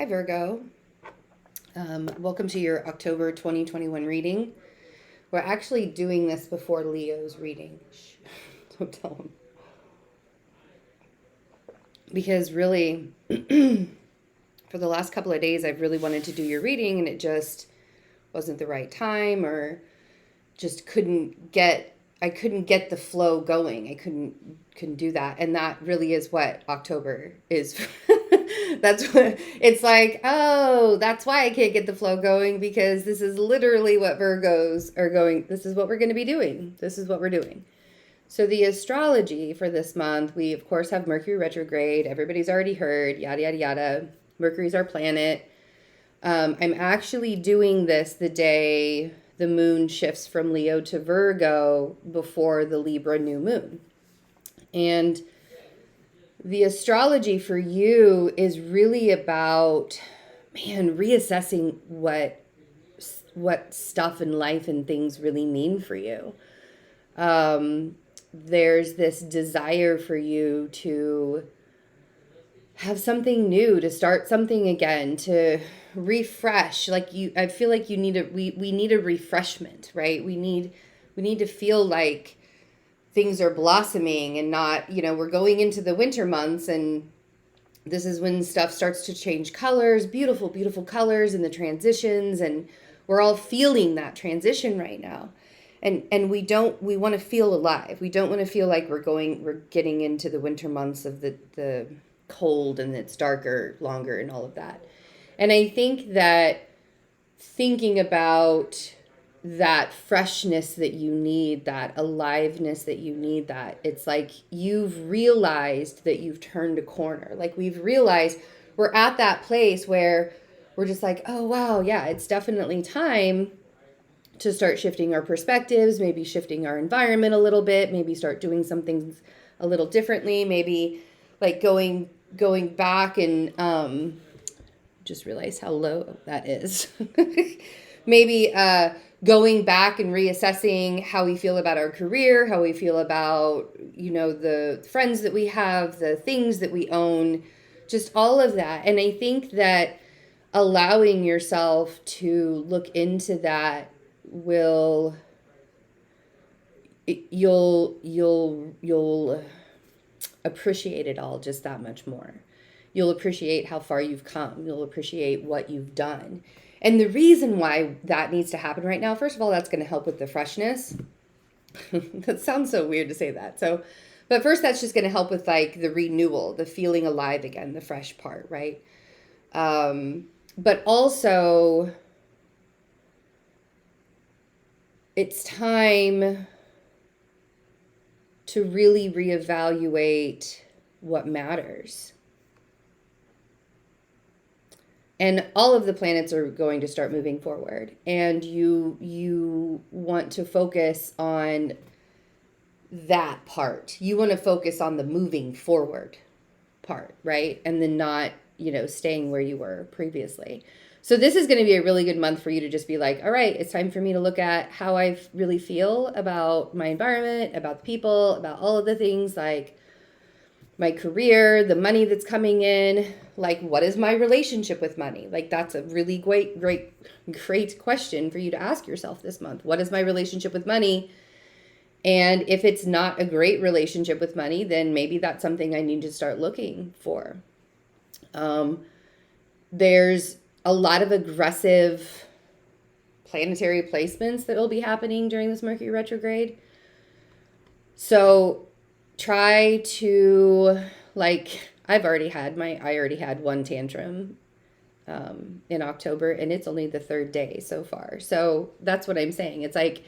Hi, Virgo. Welcome to your October 2021 reading. We're actually doing this before Leo's reading. Shh. Don't tell him. Because really, for the last couple of days, I've really wanted to do your reading, and it just wasn't the right time, or just I couldn't get the flow going. I couldn't do that. And that really is what October is. That's what it's like. Oh, that's why I can't get the flow going, because this is literally what Virgos are going. This is what we're going to be doing. This is what we're doing. So the astrology for this month, we of course have Mercury retrograde. Everybody's already heard, yada, yada, yada. Mercury's our planet. I'm actually doing this the day the moon shifts from Leo to Virgo before the Libra new moon. And the astrology for you is really about, reassessing what stuff in life and things really mean for you. There's this desire for you to have something new, to start something again, to refresh. I feel like we need a refreshment, right? We need to feel like things are blossoming, and not, we're going into the winter months, and this is when stuff starts to change colors, beautiful, beautiful colors, and the transitions, and we're all feeling that transition right now. And we want to feel alive. We don't want to feel like we're getting into the winter months of the cold, and it's darker, longer, and all of that. And I think that thinking about that freshness that you need, that aliveness that you need, that it's like you've realized that you've turned a corner. Like we've realized we're at that place where we're just like, oh, wow, yeah, it's definitely time to start shifting our perspectives, maybe shifting our environment a little bit, maybe start doing some things a little differently, maybe like going back and just realize how low that is. Maybe going back and reassessing how we feel about our career, how we feel about, the friends that we have, the things that we own, just all of that. And I think that allowing yourself to look into that you'll appreciate it all just that much more. You'll appreciate how far you've come. You'll appreciate what you've done. And the reason why that needs to happen right now, first of all, that's going to help with the freshness. That sounds so weird to say that. But first, that's just going to help with like the renewal, the feeling alive again, the fresh part, right? But also, it's time to really reevaluate what matters. And all of the planets are going to start moving forward. And you want to focus on that part. You want to focus on the moving forward part, right? And then not, staying where you were previously. So this is going to be a really good month for you to just be like, all right, it's time for me to look at how I really feel about my environment, about the people, about all of the things, like my career, the money that's coming in, like what is my relationship with money? Like that's a really great question for you to ask yourself this month. What is my relationship with money? And if it's not a great relationship with money, then maybe that's something I need to start looking for. There's a lot of aggressive planetary placements that will be happening during this Mercury retrograde. So try to, I already had one tantrum in October, and it's only the third day so far. So that's what I'm saying. It's like,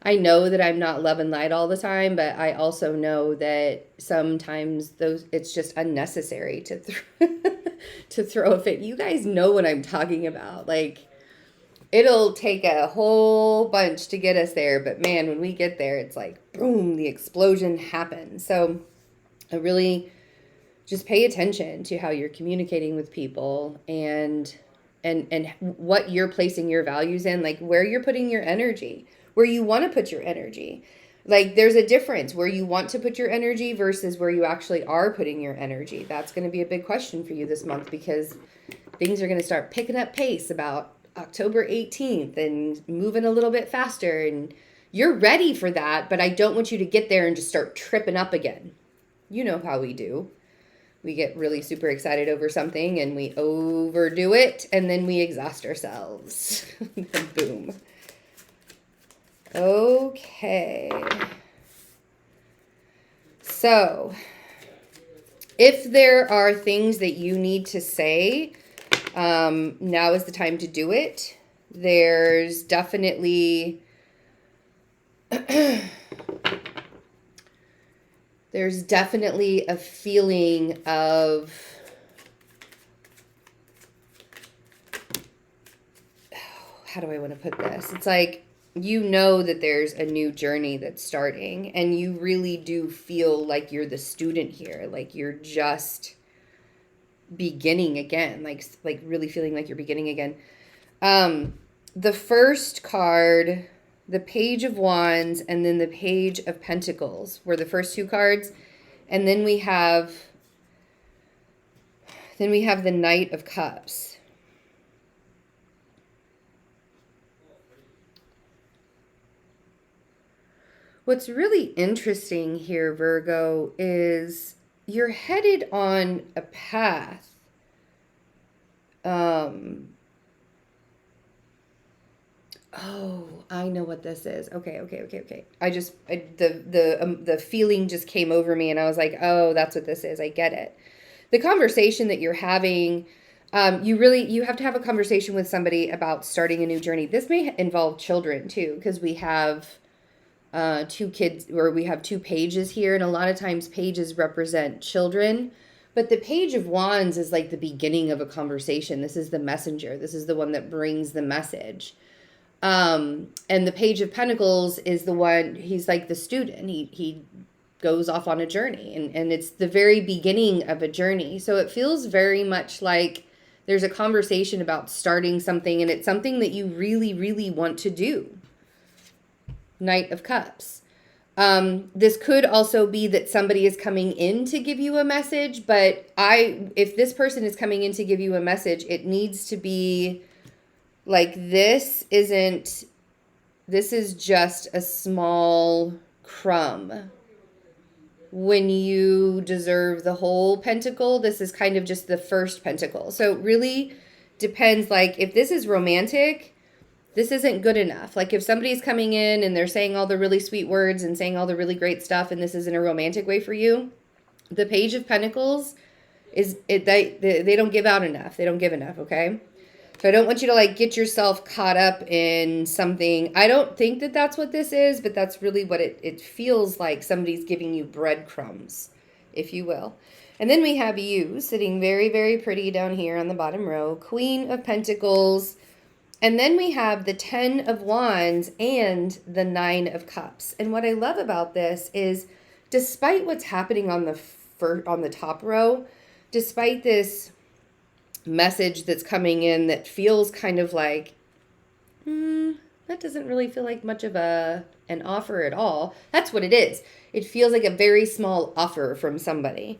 I know that I'm not love and light all the time, but I also know that sometimes it's just unnecessary to to throw a fit. You guys know what I'm talking about. Like, it'll take a whole bunch to get us there, but man, when we get there, it's like, boom, the explosion happens. So I really just pay attention to how you're communicating with people and what you're placing your values in, like where you're putting your energy, where you want to put your energy. Like there's a difference where you want to put your energy versus where you actually are putting your energy. That's going to be a big question for you this month, because things are going to start picking up pace about October 18th and moving a little bit faster. And you're ready for that, but I don't want you to get there and just start tripping up again. You know how we do. We get really super excited over something and we overdo it and then we exhaust ourselves. Boom. Okay. So, if there are things that you need to say, now is the time to do it. There's definitely a feeling of how do I want to put this? It's like you know that there's a new journey that's starting and you really do feel like you're the student here, like you're just beginning again, like really feeling like you're beginning again. The first card, the Page of Wands, and then the Page of Pentacles were the first two cards. And then we have the Knight of Cups. What's really interesting here, Virgo, is you're headed on a path. Oh, I know what this is. Okay. The feeling just came over me and I was like, oh, that's what this is. I get it. The conversation that you're having, you have to have a conversation with somebody about starting a new journey. This may involve children too, because we have two kids, or we have two pages here, and a lot of times pages represent children. But the Page of Wands is like the beginning of a conversation. This is the messenger. This is the one that brings the message. And the Page of Pentacles is the one, he's like the student. He goes off on a journey, and it's the very beginning of a journey. So it feels very much like there's a conversation about starting something, and it's something that you really, really want to do. Knight of Cups. This could also be that somebody is coming in to give you a message, but if this person is coming in to give you a message, it needs to be like, this is just a small crumb when you deserve the whole pentacle. This is kind of just the first pentacle. So it really depends. Like, if this is romantic, this isn't good enough. Like, if somebody's coming in and they're saying all the really sweet words and saying all the really great stuff, and this isn't a romantic way for you, the Page of Pentacles they don't give out enough. They don't give enough, okay? So I don't want you to like get yourself caught up in something. I don't think that that's what this is, but that's really what it feels like. Somebody's giving you breadcrumbs, if you will. And then we have you sitting very, very pretty down here on the bottom row, Queen of Pentacles. And then we have the 10 of Wands and the 9 of Cups. And what I love about this is, despite what's happening on the top row, despite this message that's coming in that feels kind of like, that doesn't really feel like much of an offer at all. That's what it is. It feels like a very small offer from somebody.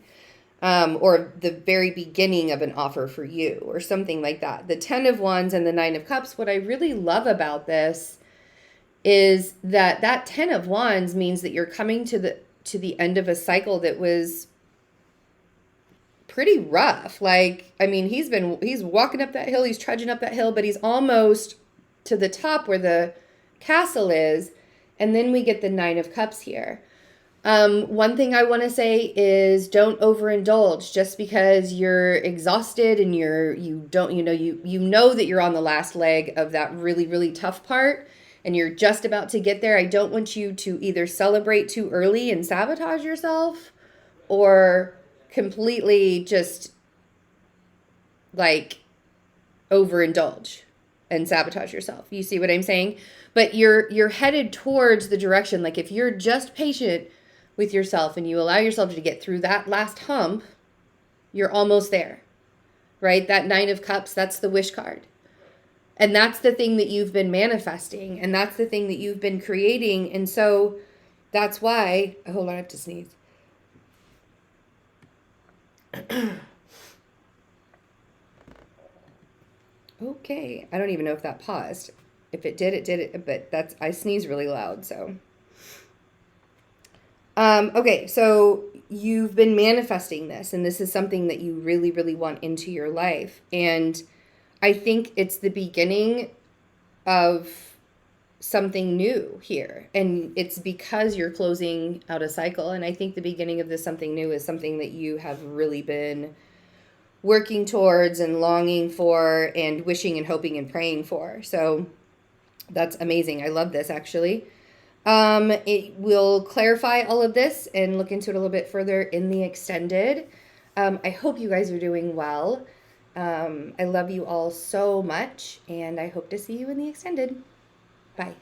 Or the very beginning of an offer for you, or something like that. The 10 of Wands and the 9 of Cups, what I really love about this is that 10 of Wands means that you're coming to the end of a cycle that was pretty rough. Like, I mean, he's walking up that hill, he's trudging up that hill, but he's almost to the top where the castle is. And then we get the 9 of Cups here. One thing I want to say is, don't overindulge just because you're exhausted and you know that you're on the last leg of that really, really tough part and you're just about to get there. I don't want you to either celebrate too early and sabotage yourself, or completely just like overindulge and sabotage yourself. You see what I'm saying? But you're headed towards the direction. Like, if you're just patient with yourself and you allow yourself to get through that last hump, you're almost there, right? That 9 of Cups, that's the wish card. And that's the thing that you've been manifesting, and that's the thing that you've been creating. And so that's why, hold on, I have to sneeze. Okay. I don't even know if that paused. If it did, it did it. But I sneeze really loud, so. Okay, so you've been manifesting this, and this is something that you really, really want into your life. And I think it's the beginning of something new here. And it's because you're closing out a cycle. And I think the beginning of this something new is something that you have really been working towards and longing for and wishing and hoping and praying for. So that's amazing. I love this, actually. It will clarify all of this and look into it a little bit further in the extended. I hope you guys are doing well. I love you all so much, and I hope to see you in the extended. Bye.